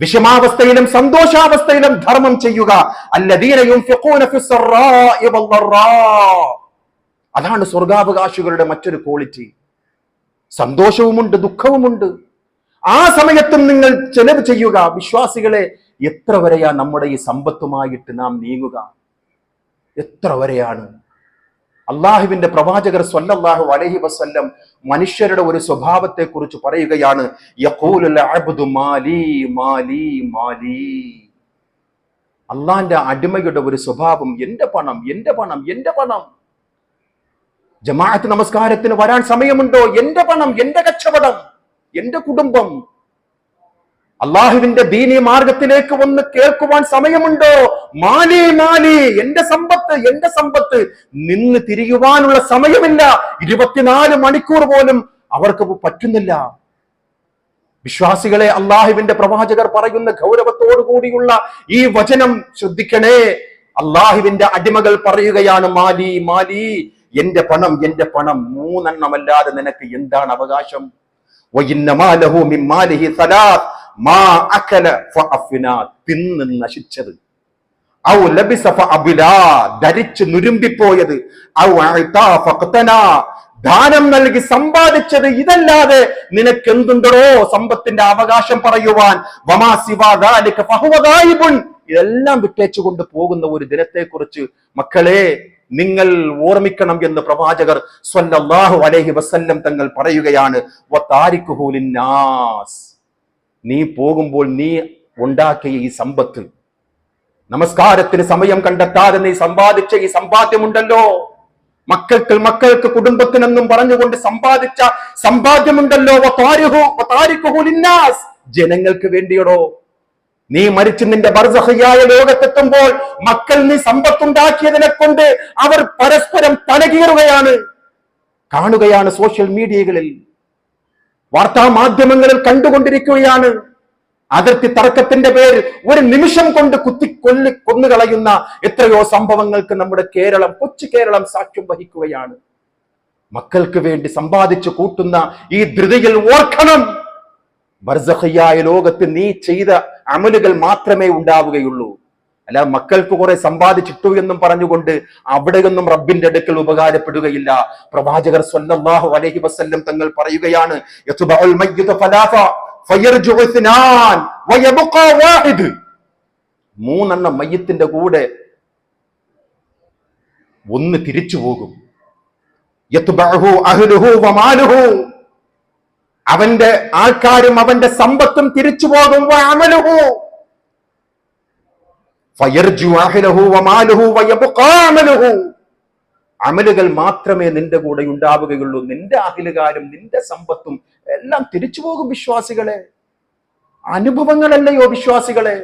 വിഷമാവസ്ഥയിലും സന്തോഷാവസ്ഥയിലും ധർമ്മം ചെയ്യുക. അല്ലദീന യുൻഫിഖൂന ഫിസ്സറാഇ വദ്ദറാ, അതാണ് സ്വർഗാവകാശികളുടെ മറ്റൊരു ക്വാളിറ്റി. സന്തോഷവുമുണ്ട്, ദുഃഖവുമുണ്ട്. ആ സമയത്തും നിങ്ങൾ ചെലവ് ചെയ്യുക. വിശ്വാസികളെ, എത്ര വരെയാ നമ്മുടെ ഈ സമ്പത്തുമായിട്ട് നാം നീങ്ങുക? എത്ര വരെയാണ്? അള്ളാഹുവിന്റെ പ്രവാചകർ സ്വല്ലല്ലാഹു അലൈഹി വസല്ലം മനുഷ്യരുടെ ഒരു സ്വഭാവത്തെ കുറിച്ച് പറയുകയാണ്, യഖൂലുൽ അബ്ദു മാലി മാലി മാലി. അള്ളാന്റെ അടിമയുടെ ഒരു സ്വഭാവം, എന്റെ പണം, എന്റെ പണം, എന്റെ പണം. ജമാഅത്ത് നമസ്കാരത്തിന് വരാൻ സമയമുണ്ടോ? എന്റെ പണം, എന്റെ കച്ചവടം, എന്റെ കുടുംബം. അള്ളാഹുവിന്റെ ദീനീ മാർഗത്തിലേക്ക് വന്ന് കേൾക്കുവാൻ സമയമുണ്ടോ? മാലി മാലി, എന്റെ സമ്പത്ത്, എന്റെ സമ്പത്ത്. നിന്ന് തിരിയുവാനുള്ള സമയമില്ല. 24 മണിക്കൂർ പോലും അവർക്ക് പറ്റുന്നില്ല. വിശ്വാസികളെ, അള്ളാഹുവിന്റെ പ്രവാചകർ പറയുന്ന ഗൗരവത്തോടു കൂടിയുള്ള ഈ വചനം ശ്രദ്ധിക്കണേ. അള്ളാഹുവിന്റെ അടിമകൾ പറയുകയാണ്, മാലി മാലി, എന്റെ പണം, എന്റെ പണം. 3 എണ്ണമല്ലാതെ നിനക്ക് എന്താണ് അവകാശം? തിന്ന് നശിച്ചത്, ധരിച്ച് നുരുമ്പിപ്പോയത്, ദാനം നൽകി സമ്പാദിച്ചത്. ഇതല്ലാതെ നിനക്ക് എന്തുണ്ടോ സമ്പത്തിന്റെ അവകാശം പറയുവാൻ? ഇതെല്ലാം വിട്ടേച്ചുകൊണ്ട് പോകുന്ന ഒരു ദിനത്തെക്കുറിച്ച് മക്കളെ നിങ്ങൾ ഓർമ്മിക്കണം എന്ന് പ്രവാചകർ സ്വല്ലല്ലാഹു അലൈഹി വസല്ലം തങ്ങൾ പറയുകയാണ്. വതാരിക്കുഹു ലിന്നാസ്, നീ പോകുമ്പോൾ നീ ഉണ്ടാക്കിയ ഈ സമ്പത്ത്, നമസ്കാരത്തിന് സമയം കണ്ടെത്താതെ നീ സമ്പാദിച്ച ഈ സമ്പാദ്യമുണ്ടല്ലോ, മക്കൾക്ക് കുടുംബത്തിനെന്നും പറഞ്ഞുകൊണ്ട് സമ്പാദിച്ച സമ്പാദ്യമുണ്ടല്ലോ, വതാരിക്കുഹു ലിന്നാസ്, ജനങ്ങൾക്ക് വേണ്ടിയടോ. നീ മരിച്ച് നിന്റെ ബർസഖിയായ ലോകത്തെത്തുമ്പോൾ മക്കൾ നീ സമ്പത്തുണ്ടാക്കിയതിനെ കൊണ്ട് അവർ പരസ്പരം തലകീറുകയാണ്, കാണുകയാണ്. സോഷ്യൽ മീഡിയകളിൽ, വാർത്താ മാധ്യമങ്ങളിൽ കണ്ടുകൊണ്ടിരിക്കുകയാണ്. അതിർത്തി തർക്കത്തിന്റെ പേരിൽ ഒരു നിമിഷം കൊണ്ട് കൊന്നുകളയുന്ന എത്രയോ സംഭവങ്ങൾക്ക് നമ്മുടെ കേരളം, കൊച്ചു കേരളം സാക്ഷ്യം വഹിക്കുകയാണ്. മക്കൾക്ക് വേണ്ടി സമ്പാദിച്ചു കൂട്ടുന്ന ഈ ധൃതിയിൽ ഓർക്കണം, ബർസഖിയായ ലോകത്ത് നീ ചെയ്ത അമലുകൾ മാത്രമേ ഉണ്ടാവുകയുള്ളൂ. അല്ല മക്കൾക്ക് കുറെ സമ്പാദിച്ചിട്ടു എന്നും പറഞ്ഞുകൊണ്ട് അവിടെയൊന്നും റബ്ബിന്റെ അടുക്കൽ ഉപകാരപ്പെടുകയില്ല. പ്രവാചകർ സ്വല്ലല്ലാഹു അലൈഹി വസല്ലം തങ്ങൾ പറയുകയാണ്, യത്ബഉൽ മയ്യിത ഫലാഫ ഫയർജു ഇത്നാൻ വയബ്ഖ വാഹിദ്. 3 എണ്ണം മയ്യിത്തിന്റെ കൂടെ ഒന്ന് തിരിച്ചു പോകും. യത്ബഉഹു അഹ്ലുഹു വമാലുഹു, അവന്റെ ആൾക്കാരും അവന്റെ സമ്പത്തും തിരിച്ചു പോകും. വഅമലുഹു ഫയർജു അഹ്ലുഹു വമാലുഹു വയബ്ഖ അമലുഹു, അമലുകൾ മാത്രമേ നിന്റെ കൂടെ ഉണ്ടാവുകയുള്ളൂ. നിന്റെ അഹ്ലുകാരും നിന്റെ സമ്പത്തും എല്ലാം തിരിച്ചു പോകും. വിശ്വാസികളെ, അനുഭവങ്ങളല്ലയോ വിശ്വാസികളെ?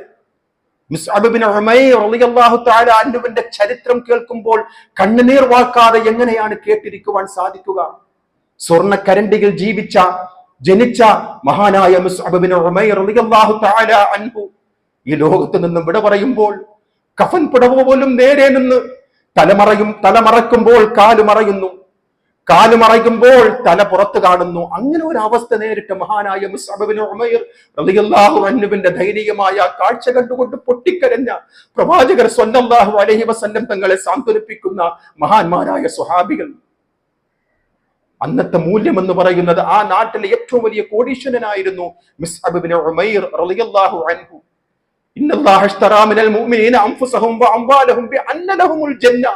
മുസ്അബ് ബിൻ ഉമൈർ റളിയല്ലാഹു തആല അൻഹുവിന്റെ ചരിത്രം കേൾക്കുമ്പോൾ കണ്ണുനീർ വാർക്കാതെ എങ്ങനെയാണ് കേട്ടിരിക്കുവാൻ സാധിക്കുക? സ്വർണ്ണക്കരണ്ടിയിൽ ജനിച്ച മഹാനായ മുസ്അബ് ബിൻ ഉമൈർ റളിയല്ലാഹു തആല അൻഹു ഈ ലോകത്ത് നിന്നും വിട പറയുമ്പോൾ കഫൻ പുടവ പോലും നേരെ നിന്ന് തലമറക്കുമ്പോൾ കാലുമറയുമ്പോൾ തല പുറത്ത് കാണുന്നു. അങ്ങനെ ഒരു അവസ്ഥ നേരിട്ട മഹാനായ മുസ്അബ് ബിൻ ഉമൈർ റളിയല്ലാഹു അൻഹുവിന്റെ ധൈര്യമായ കാഴ്ച കണ്ടുകൊണ്ട് പൊട്ടിക്കരഞ്ഞ പ്രവാചകർ സ്വല്ലല്ലാഹു അലൈഹി വസല്ലം തങ്ങളെ സാന്ത്വനിപ്പിക്കുന്ന മഹാന്മാരായ സ്വഹാബികൾ. അന്നത്തെ മൂല്യം എന്ന് പറയുന്നത് ആ നാട്ടിലെ ഏറ്റവും വലിയ കോടീശ്വരനായിരുന്നു മുസ്അബ് ബിൻ ഉമൈർ റളിയല്ലാഹു അൻഹു. ഇന്നല്ലാഹ ഇശ്തറാ മിനൽ മുഅ്മിനീന അൻഫുസഹും വഅംവാലഹും ബിഅന്ന ലഹുമുൽ ജന്ന,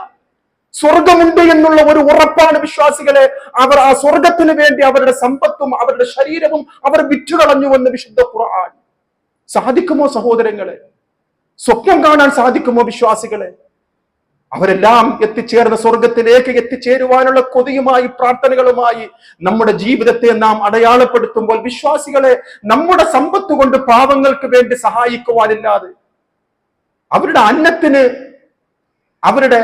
സ്വർഗമുണ്ട് എന്നുള്ള ഒരു ഉറപ്പാണ് വിശ്വാസികളെ. അവർ ആ സ്വർഗത്തിന് വേണ്ടി അവരുടെ സമ്പത്തും അവരുടെ ശരീരവും അവർ വിറ്റുകളഞ്ഞുവെന്ന് വിശുദ്ധ ഖുർആൻ. സാധിക്കുമോ സഹോദരങ്ങളെ? സ്വപ്നം കാണാൻ സാധിക്കുമോ വിശ്വാസികളെ? അവരെല്ലാം എത്തിച്ചേർന്ന സ്വർഗത്തിലേക്ക് എത്തിച്ചേരുവാനുള്ള കൊതിയുമായി പ്രാർത്ഥനകളുമായി നമ്മുടെ ജീവിതത്തെ നാം അടയാളപ്പെടുത്തുമ്പോൾ വിശ്വാസികളെ, നമ്മുടെ സമ്പത്ത് കൊണ്ട് പാവങ്ങൾക്ക് വേണ്ടി സഹായിക്കുവാനില്ലാതെ, അവരുടെ അന്നത്തിന്, അവരുടെ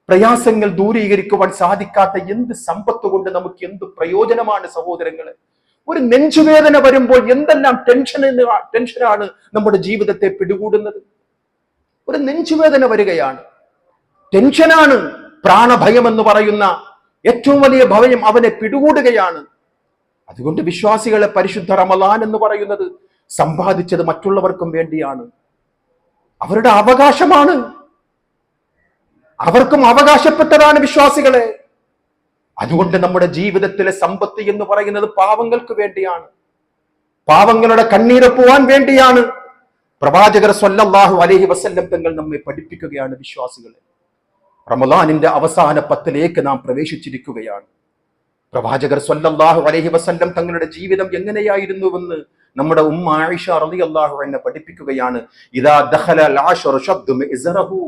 പ്രയാസങ്ങൾ ദൂരീകരിക്കുവാൻ സാധിക്കാത്ത എന്ത് സമ്പത്ത് കൊണ്ട് നമുക്ക് എന്ത് പ്രയോജനമാണ് സഹോദരങ്ങളെ? ഒരു നെഞ്ചുവേദന വരുമ്പോൾ എന്തെല്ലാം ടെൻഷനാണ് നമ്മുടെ ജീവിതത്തെ പിടികൂടുന്നത്. ഒരു നെഞ്ചുവേദന വരികയാണ്, ടെൻഷനാണ്. പ്രാണഭയം എന്ന് പറയുന്ന ഏറ്റവും വലിയ ഭയം അവനെ പിടികൂടുകയാണ്. അതുകൊണ്ട് വിശ്വാസികളെ, പരിശുദ്ധ റമളാൻ എന്ന് പറയുന്നത് സമ്പാദിച്ചത് മറ്റുള്ളവർക്കും വേണ്ടിയാണ്. അവരുടെ അവകാശമാണ്, അവർക്കും അവകാശപ്പെട്ടതാണ് വിശ്വാസികളെ. അതുകൊണ്ട് നമ്മുടെ ജീവിതത്തിലെ സമ്പത്ത് എന്ന് പറയുന്നത് പാവങ്ങൾക്ക് വേണ്ടിയാണ്, പാവങ്ങളുടെ കണ്ണീര് പോവാൻ വേണ്ടിയാണ്. പ്രവാചകർ സ്വല്ലല്ലാഹു അലൈഹി വസല്ലം തങ്ങൾ നമ്മെ പഠിപ്പിക്കുകയാണ്, വിശ്വാസികളെ, റമളാനിന്റെ അവസാന 10ലേക്ക് നാം പ്രവേശിച്ചിരിക്കുകയാണ്. പ്രവാചകർ സ്വല്ലല്ലാഹു അലൈഹി വസല്ലം തങ്ങളുടെ ജീവിതം എങ്ങനെയായിരുന്നുവെന്ന് നമ്മുടെ ഉമ്മ ആയിഷ റളിയല്ലാഹു അൻഹ പഠിപ്പിക്കുകയാണ്. ഇദാ ദഖല അൽ-അശ്റു ശദ്ദു മിസ്റഹു,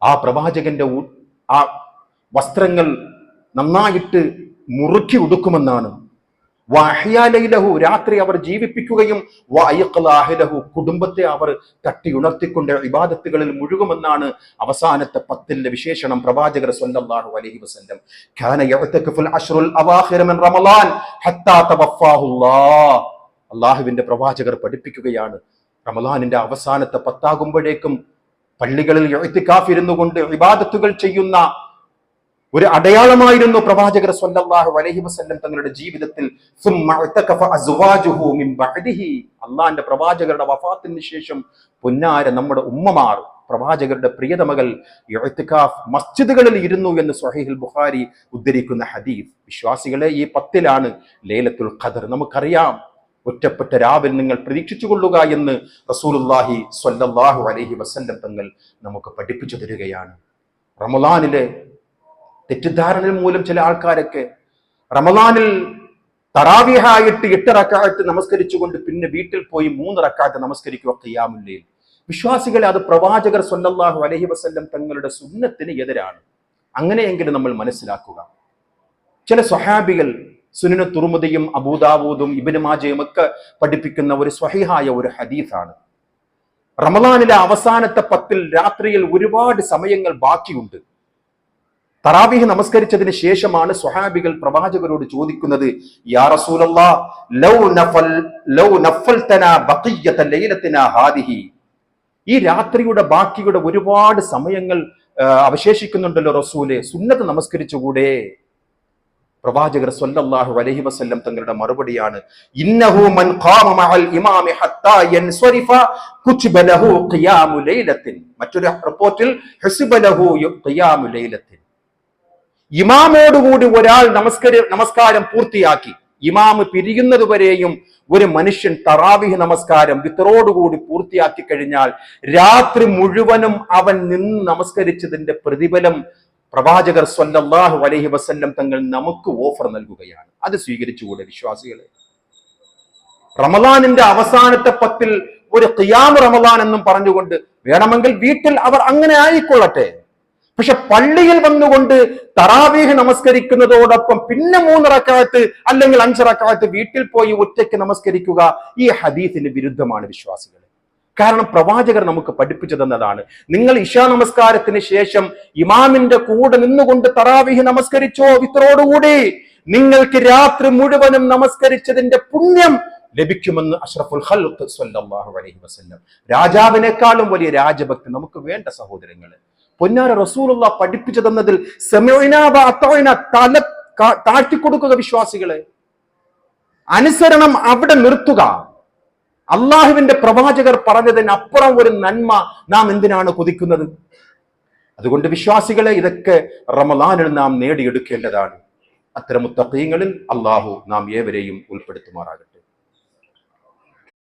ആ പ്രവാചകന്റെ ആ വസ്ത്രങ്ങൾ നന്നായിട്ട് മുറുക്കി ഉടുക്കുമെന്നാണ്. വഅഹ്യാലൈലഹു, രാത്രി അവർ ജീവിപ്പിക്കുകയും വഅയഖ്ലാഹലഹു, കുടുംബത്തെ അവർ തട്ടി ഉണർത്തിക്കൊണ്ട് ഇബാദത്തുകളിൽ മുഴുകുമെന്നാണ് അവസാനത്തെ 10ന്റെ വിശേഷണം. പ്രവാചകർ സ്വല്ലല്ലാഹു അലൈഹി വസല്ലം കാന യഅ്തഖഫുൽ അശ്റുൽ അവാഖിറ മിൻ റമളാൻ ഹത്താ തവഫാഹുല്ലാഹ്. അല്ലാഹുവിന്റെ പ്രവാചകർ പഠിപ്പിക്കുകയാണ്, റമളാനിന്റെ അവസാനത്തെ 10 പള്ളികളിൽ ഇഅ്തികാഫ് ഇരുന്നുകൊണ്ട് ഇബാദത്തുകൾ ചെയ്യുന്ന ഒരു അടയാളമായിരുന്നു പ്രവാചകർ സ്വല്ലല്ലാഹു അലൈഹി വസല്ലം തങ്ങളുടെ ജീവിതത്തിൽ. അള്ളാന്റെ പ്രവാചകരുടെ വഫാത്തിന് ശേഷം പൊന്നാര നമ്മുടെ ഉമ്മമാർ, പ്രവാചകരുടെ പ്രിയതമകൾ ഇഅ്തികാഫ് മസ്ജിദുകളിൽ ഇരുന്നു എന്ന് സ്വഹീഹുൽ ബുഖാരി ഉദ്ധരിക്കുന്ന ഹദീസ്. വിശ്വാസികളെ, ഈ 10ലാണ് ലൈലത്തുൽ ഖദർ. നമുക്കറിയാം, ഒറ്റപ്പെട്ട രാവിൽ നിങ്ങൾ പ്രതീക്ഷിച്ചു കൊള്ളുക എന്ന് റസൂലുള്ളാഹി സ്വല്ലല്ലാഹു അലൈഹി വസല്ലം തങ്ങൾ നമുക്ക് പഠിപ്പിച്ചു തരികയാണ്. റമളാനിലെ തെറ്റിദ്ധാരണ മൂലം ചില ആൾക്കാരൊക്കെ റമളാനിൽ തറാവീഹായിട്ട് 8 റക്അത്ത് നമസ്കരിച്ചുകൊണ്ട് പിന്നെ വീട്ടിൽ പോയി 3 റക്അത്ത് നമസ്കരിക്കുക ഖിയാമുൽ ലൈൽ. വിശ്വാസികളെ, അത് പ്രവാചകർ സ്വല്ലല്ലാഹു അലൈഹി വസല്ലം തങ്ങളുടെ സുന്നത്തിന് എതിരാണ്. അങ്ങനെയെങ്കിലും നമ്മൾ മനസ്സിലാക്കുക. ചില സ്വഹാബികൾ സുനൻ തുർമുദിയും അബൂദാവൂദും ഇബ്നു മാജയും ഒക്കെ പഠിപ്പിക്കുന്ന ഒരു സ്വഹീഹായ ഒരു ഹദീസാണ്. റമളാനിലെ അവസാനത്തെ 10 രാത്രിയിൽ ഒരുപാട് സമയങ്ങൾ ബാക്കിയുണ്ട്. തറാവീഹ് നമസ്കരിച്ചതിന് ശേഷമാണ് സ്വഹാബികൾ പ്രവാചകരോട് ചോദിക്കുന്നത്, യാ റസൂലല്ലാഹ് ലൗ നഫൽതനാ ബഖിയ്യത ലൈലത്തിനാ ഹാദിഹി, ഈ രാത്രിയുടെ ബാക്കിയുടെ ഒരുപാട് സമയങ്ങൾ അവശേഷിക്കുന്നുണ്ടല്ലോ റസൂലേ, സുന്നത്ത് നമസ്കരിച്ചുകൂടെ? പ്രവാചകർ സ്വല്ലല്ലാഹു അലൈഹി വസല്ലം തങ്ങളുടെ മറുപടിയാണ്, ഇന്നഹു മൻ ഖാമ മഅൽ ഇമാമി ഹത്താ യൻസരിഫ കുതിബ ലഹു ഖിയാമു ലൈലത്തിൻ. മറ്റൊരു റിപ്പോർട്ടിൽ ഹുസിബ ലഹു ഖിയാമു ലൈലത്തിൻ. ഇമാമോടുകൂടി ഒരാൾ നമസ്കാരം പൂർത്തിയാക്കി, ഇമാമ് പിരിയുന്നത് വരെയും ഒരു മനുഷ്യൻ തറാവീഹ് നമസ്കാരം വിത്തറോടുകൂടി പൂർത്തിയാക്കി കഴിഞ്ഞാൽ രാത്രി മുഴുവനും അവൻ നിന്ന് നമസ്കരിച്ചതിന്റെ പ്രതിഫലം പ്രവാചകർ സ്വല്ലല്ലാഹു അലൈഹി വസല്ലം തങ്ങൾ നമുക്ക് ഓഫർ നൽകുകയാണ്. അത് സ്വീകരിച്ചുകൂടെ വിശ്വാസികളെ? റമളാനിന്റെ അവസാനത്തെ 10 ഒരു ഖിയാം റമളാൻ എന്നും പറഞ്ഞുകൊണ്ട് വേണമെങ്കിൽ വീട്ടിൽ അവർ അങ്ങനെ ആയിക്കൊള്ളട്ടെ. പക്ഷെ പള്ളിയിൽ വന്നുകൊണ്ട് തറാവീഹ് നമസ്കരിക്കുന്നതോടൊപ്പം പിന്നെ 3 റക്അത്ത് അല്ലെങ്കിൽ 5 റക്അത്ത് വീട്ടിൽ പോയി ഒറ്റയ്ക്ക് നമസ്കരിക്കുക ഈ ഹദീസിന് വിരുദ്ധമാണ് വിശ്വാസികളെ. കാരണം പ്രവാചകർ നമുക്ക് പഠിപ്പിച്ചു തന്നതാണ്, നിങ്ങൾ ഇശാ നമസ്കാരത്തിന് ശേഷം ഇമാമിന്റെ കൂടെ നിന്നുകൊണ്ട് തറാവീഹ് നമസ്കരിച്ചോ വിത്രോടുകൂടി, നിങ്ങൾക്ക് രാത്രി മുഴുവനും നമസ്കരിച്ചതിന്റെ പുണ്യം ലഭിക്കുമെന്ന് അഷ്റഫുൽ ഖൽഖ് സ്വല്ലല്ലാഹു അലൈഹി വസല്ലം. രാജാവിനേക്കാളും വലിയ രാജഭക്തി നമുക്ക് വേണ്ട സഹോദരങ്ങളെ. പൊന്നാര റസൂലുള്ളാഹ് പഠിപ്പിച്ചു തന്നതിൽ സമീഅനാ വഅതഅനാ, തല താഴ്ത്തിക്കൊടുക്കുക വിശ്വാസികളെ. അനുസരണം അവിടെ നിർത്തുക. അള്ളാഹുവിന്റെ പ്രവാചകർ പറഞ്ഞതിന് അപ്പുറം ഒരു നന്മ നാം എന്തിനാണ് കൊതിക്കുന്നത്? അതുകൊണ്ട് വിശ്വാസികളെ, ഇതൊക്കെ റമളാനിൽ നാം നേടിയെടുക്കേണ്ടതാണ്. അത്തരം മുത്തഖീങ്ങളിൽ അള്ളാഹു നാം ഏവരെയും ഉൾപ്പെടുത്തുമാറാകട്ടെ.